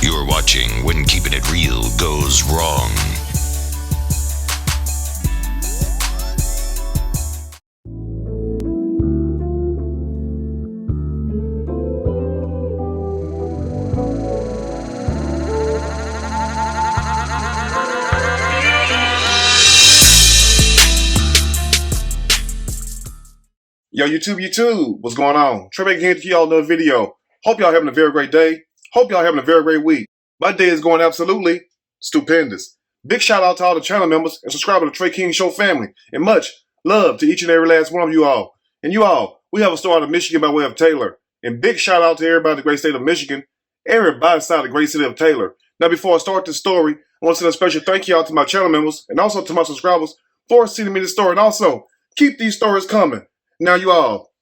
You're watching When Keeping It Real Goes Wrong. Yo, YouTube, what's going on? Trey back here to y'all another video. Hope y'all having a very great day. Hope y'all having a very great week. My day is going absolutely stupendous. Big shout out to all the channel members and subscribers to the Trey King Show family. And much love to each and every last one of you all. And you all, we have a store out of Michigan by way of Taylor. And big shout out to everybody in the great state of Michigan. Everybody inside the great city of Taylor. Now before I start this story, I want to send a special thank you out to my channel members and also to my subscribers for sending me the story. And also, keep these stories coming. Now, you all,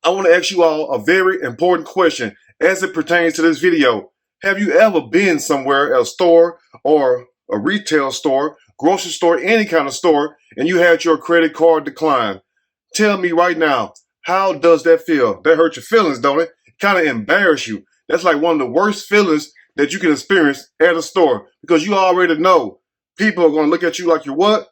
I want to ask you all a very important question as it pertains to this video. Have you ever been somewhere at a store or a retail store, grocery store, any kind of store, and you had your credit card declined? Tell me right now, how does that feel? That hurt your feelings, don't it? Kind of embarrass you. That's like one of the worst feelings that you can experience at a store because you already know people are going to look at you like you're what?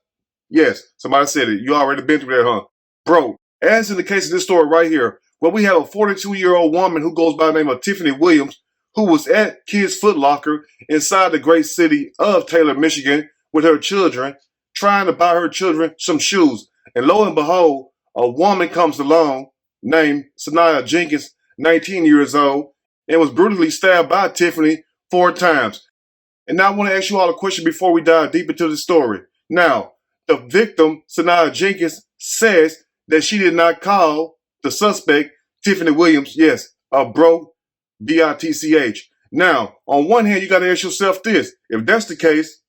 Yes, somebody said it. You already been through that, huh? Bro. As in the case of this story right here, where we have a 42-year-old woman who goes by the name of Tiffany Williams, who was at Kids Foot Locker inside the great city of Taylor, Michigan, with her children, trying to buy her children some shoes. And lo and behold, a woman comes along named Sanaya Jenkins, 19 years old, and was brutally stabbed by Tiffany 4 times. And now I want to ask you all a question before we dive deep into the story. Now, the victim, Sanaya Jenkins, says that she did not call the suspect, Tiffany Williams, yes, a broke, B-I-T-C-H. Now, on one hand, you got to ask yourself this. If that's the case,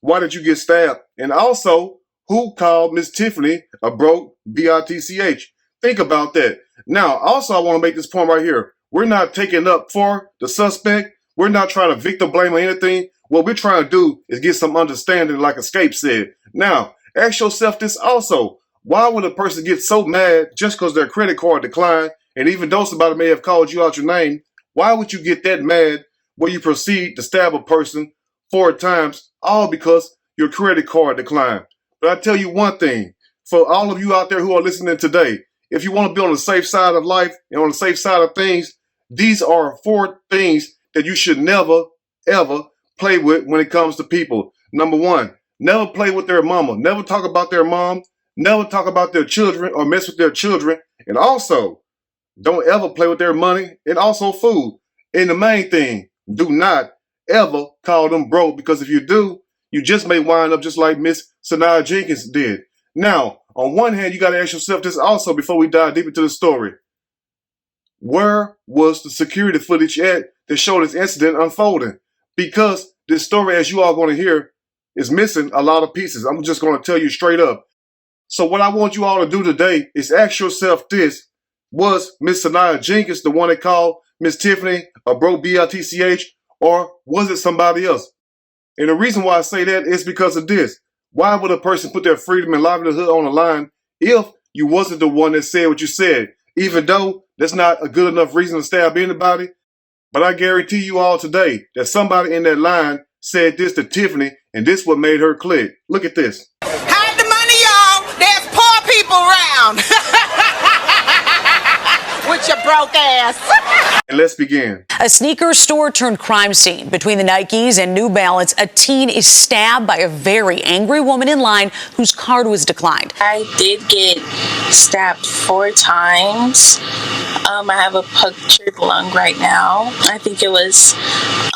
why did you get stabbed? And also, who called Miss Tiffany a broke, B-I-T-C-H? Think about that. Now, also, I want to make this point right here. We're not taking up for the suspect. We're not trying to victim blame or anything. What we're trying to do is get some understanding, like Escape said. Now, ask yourself this also. Why would a person get so mad just because their credit card declined? And even though somebody may have called you out your name, why would you get that mad where you proceed to stab a person 4 times, all because your credit card declined? But I tell you one thing, for all of you out there who are listening today, if you want to be on the safe side of life and on the safe side of things, these are 4 things that you should never, ever play with when it comes to people. Number 1, never play with their mama. Never talk about their mom. Never talk about their children or mess with their children. And also, don't ever play with their money and also food. And the main thing, do not ever call them broke, because if you do, you just may wind up just like Miss Sanaya Jenkins did. Now, on one hand, you got to ask yourself this also before we dive deep into the story. Where was the security footage at that showed this incident unfolding? Because this story, as you all going to hear, is missing a lot of pieces. I'm just going to tell you straight up. So what I want you all to do today is ask yourself this. Was Miss Sanaya Jenkins the one that called Miss Tiffany a broke B-I-T-C-H, or was it somebody else? And the reason why I say that is because of this. Why would a person put their freedom and livelihood on the line if you wasn't the one that said what you said? Even though that's not a good enough reason to stab anybody. But I guarantee you all today that somebody in that line said this to Tiffany, and this what made her click. Look at this. People around with your broke ass. And let's begin. A sneaker store turned crime scene. Between the Nikes and New Balance, a teen is stabbed by a very angry woman in line whose card was declined. I did get stabbed 4 times. I have a punctured lung right now. I think it was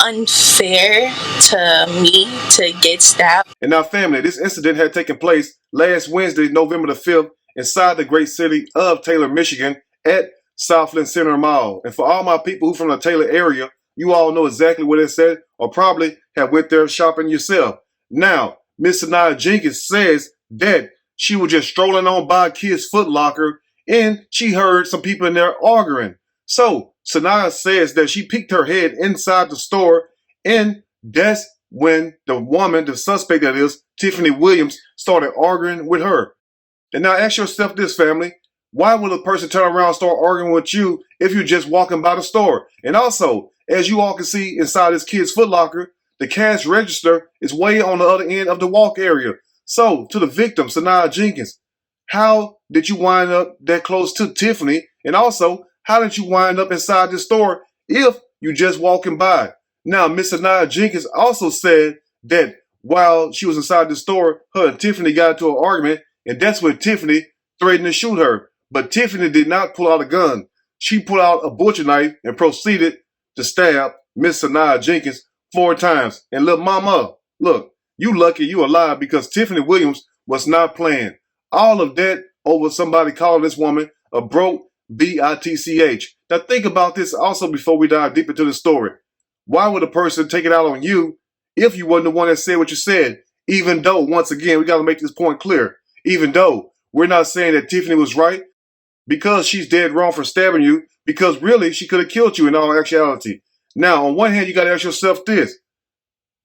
unfair to me to get stabbed. And now, family, this incident had taken place last Wednesday, November the 5th, inside the great city of Taylor, Michigan, at Southland Center Mall. And for all my people who from the Taylor area, you all know exactly what it said, or probably have went there shopping yourself. Now, Miss Sanaya Jenkins says that she was just strolling on by Kids Foot Locker and she heard some people in there arguing. So Sanaya says that she peeked her head inside the store, and that's when the woman, the suspect that is, Tiffany Williams, started arguing with her. And now ask yourself this, family. Why would a person turn around and start arguing with you if you're just walking by the store? And also, as you all can see inside this kid's Foot Locker, the cash register is way on the other end of the walk area. So, to the victim, Sanaa Jenkins, how did you wind up that close to Tiffany? And also, how did you wind up inside this store if you just walking by? Now, Miss Sanaa Jenkins also said that while she was inside the store, her and Tiffany got into an argument, and that's when Tiffany threatened to shoot her. But Tiffany did not pull out a gun. She pulled out a butcher knife and proceeded to stab Miss Sanaa Jenkins 4 times. And look, mama, look, you lucky you alive because Tiffany Williams was not playing. All of that over somebody calling this woman a broke bitch. Now think about this also before we dive deep into the story. Why would a person take it out on you if you wasn't the one that said what you said? Even though, once again, we got to make this point clear. Even though we're not saying that Tiffany was right because she's dead wrong for stabbing you, because really she could have killed you in all actuality. Now, on one hand, you got to ask yourself this.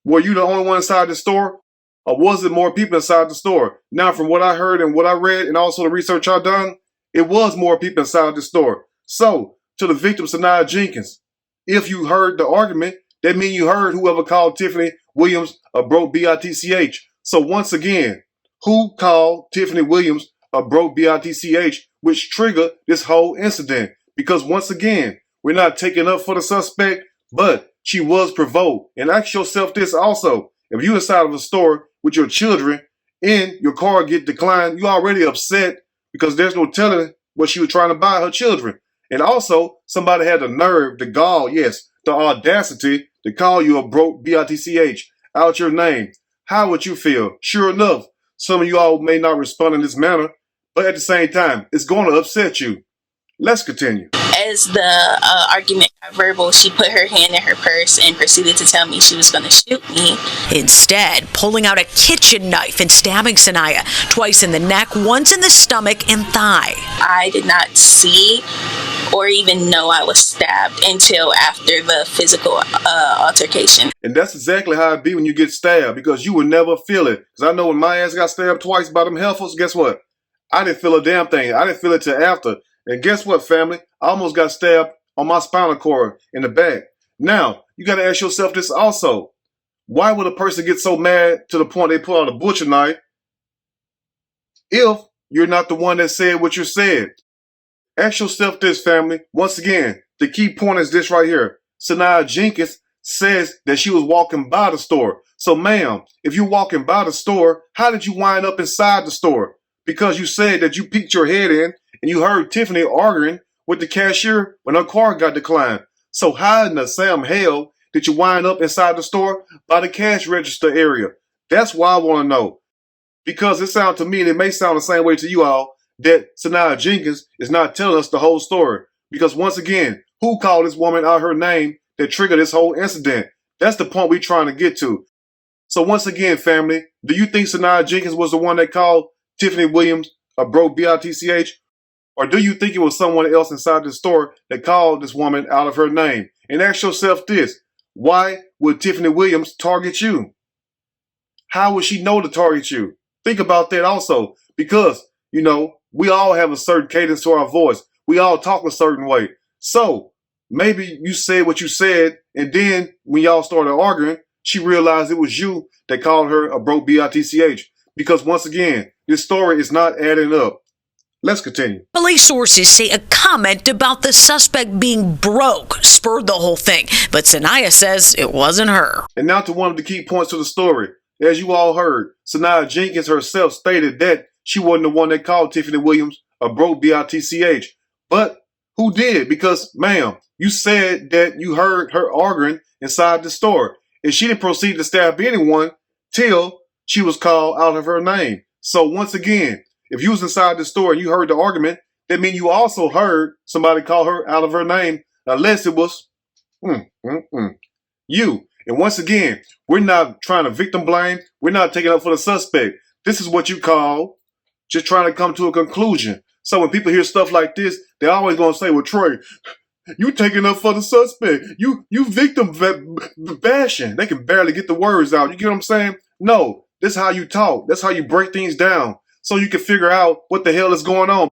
Were you the only one inside the store? Or was it more people inside the store? Now, from what I heard and what I read and also the research I've done, it was more people inside the store. So, to the victim, Sanaa Jenkins, if you heard the argument, that means you heard whoever called Tiffany Williams a broke bitch. So once again, who called Tiffany Williams a broke bitch, which triggered this whole incident? Because once again, we're not taking up for the suspect, but she was provoked. And ask yourself this also. If you inside of a store with your children and your car get declined, you already upset because there's no telling what she was trying to buy her children. And also, somebody had the nerve, the gall, yes, the audacity to call you a broke bitch out your name. How would you feel? Sure enough, some of you all may not respond in this manner, but at the same time, it's going to upset you. Let's continue. As the argument got verbal, she put her hand in her purse and proceeded to tell me she was going to shoot me. Instead, pulling out a kitchen knife and stabbing Sanaa twice in the neck, once in the stomach and thigh. I did not see or even know I was stabbed until after the physical altercation. And that's exactly how it be when you get stabbed, because you will never feel it. Because I know when my ass got stabbed twice by them heifers, guess what? I didn't feel a damn thing. I didn't feel it till after. And guess what, family? I almost got stabbed on my spinal cord in the back. Now, you got to ask yourself this also. Why would a person get so mad to the point they pull out a butcher knife if you're not the one that said what you said? Ask yourself this, family. Once again, the key point is this right here. Sanaa Jenkins says that she was walking by the store. So, ma'am, if you're walking by the store, how did you wind up inside the store? Because you said that you peeked your head in and you heard Tiffany arguing with the cashier when her car got declined. So how in the Sam hell did you wind up inside the store by the cash register area? That's why I want to know. Because it sounds to me, and it may sound the same way to you all, that Sanaa Jenkins is not telling us the whole story. Because once again, who called this woman out her name that triggered this whole incident? That's the point we're trying to get to. So once again, family, do you think Sanaa Jenkins was the one that called Tiffany Williams a broke bitch? Or do you think it was someone else inside the store that called this woman out of her name? And ask yourself this. Why would Tiffany Williams target you? How would she know to target you? Think about that also. Because, you know, we all have a certain cadence to our voice. We all talk a certain way. So maybe you said what you said, and then when y'all started arguing, she realized it was you that called her a broke bitch. Because once again, this story is not adding up. Let's continue. Police sources say a comment about the suspect being broke spurred the whole thing, but Sanaa says it wasn't her. And now to one of the key points to the story. As you all heard, Sanaa Jenkins herself stated that she wasn't the one that called Tiffany Williams a broke bitch. But who did? Because, ma'am, you said that you heard her arguing inside the store, and she didn't proceed to stab anyone till she was called out of her name. So once again, if you was inside the store and you heard the argument, that means you also heard somebody call her out of her name, unless it was you. And once again, we're not trying to victim blame. We're not taking up for the suspect. This is what you call just trying to come to a conclusion. So when people hear stuff like this, they're always going to say, well, Trey, you taking up for the suspect. You victim bashing. They can barely get the words out. You get what I'm saying? No, this is how you talk. That's how you break things down, so you can figure out what the hell is going on.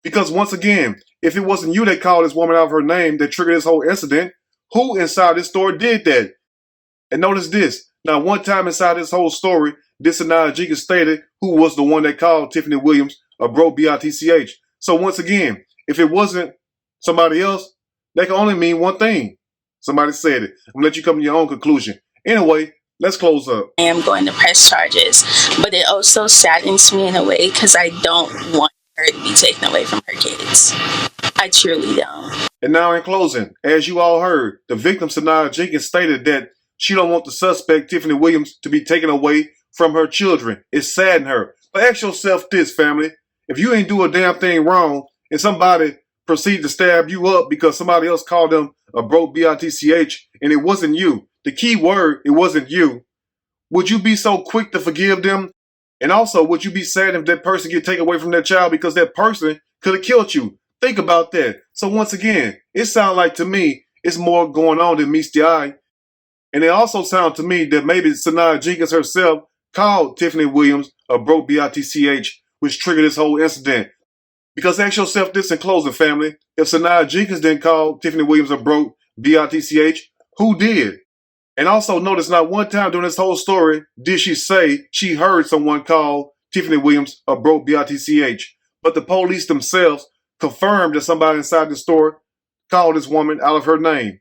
Because once again, if it wasn't you that called this woman out of her name that triggered this whole incident, Who inside this story did that? And notice this. Now, one time inside this whole story, this Sanaa Jenkins stated who was the one that called Tiffany Williams a broke bitch. So once again, if it wasn't somebody else, that can only mean one thing. Somebody said it. I'm going to let you come to your own conclusion. Anyway, let's close up. I am going to press charges, but it also saddens me in a way because I don't want her to be taken away from her kids. I truly don't. And now in closing, as you all heard, the victim Sanaa Jenkins stated that she don't want the suspect Tiffany Williams to be taken away from her children. It saddened her. But ask yourself this, family. If you ain't do a damn thing wrong and somebody proceed to stab you up because somebody else called them a broke bitch and it wasn't you, the key word, it wasn't you, would you be so quick to forgive them? And also, would you be sad if that person get taken away from their child because that person could have killed you? Think about that. So once again, it sounds like to me, it's more going on than meets the eye. And it also sounds to me that maybe Sanaa Jenkins herself called Tiffany Williams a broke bitch, which triggered this whole incident. Because ask yourself this in closing, family. If Sanaa Jenkins didn't call Tiffany Williams a broke bitch, who did? And also notice not one time during this whole story did she say she heard someone call Tiffany Williams a broke bitch. But the police themselves confirmed that somebody inside the store called this woman out of her name.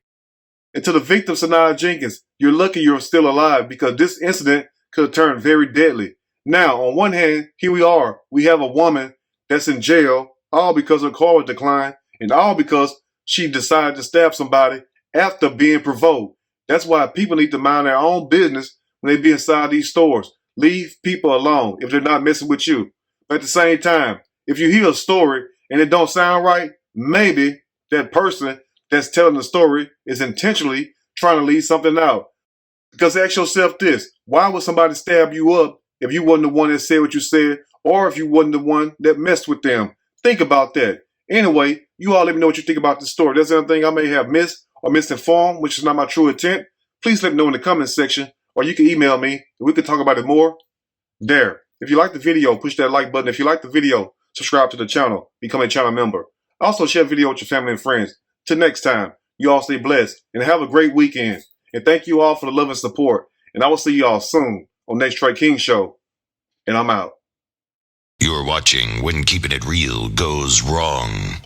And to the victim, Sanaa Jenkins, you're lucky you're still alive because this incident could have turned very deadly. Now, on one hand, here we are. We have a woman that's in jail, all because her car was declined, and all because she decided to stab somebody after being provoked. That's why people need to mind their own business when they be inside these stores. Leave people alone if they're not messing with you. But at the same time, if you hear a story and it don't sound right, maybe that person that's telling the story is intentionally trying to leave something out. Because ask yourself this, why would somebody stab you up if you wasn't the one that said what you said, or if you wasn't the one that messed with them? Think about that. Anyway, you all let me know what you think about this story. If there's anything I may have missed or misinformed, which is not my true intent, please let me know in the comment section, or you can email me and we can talk about it more there. If you like the video, push that like button. If you like the video, subscribe to the channel, become a channel member. Also share the video with your family and friends. Till next time, you all stay blessed and have a great weekend. And thank you all for the love and support. And I will see you all soon on next Trey King Show. And I'm out. You're watching When Keeping It Real Goes Wrong.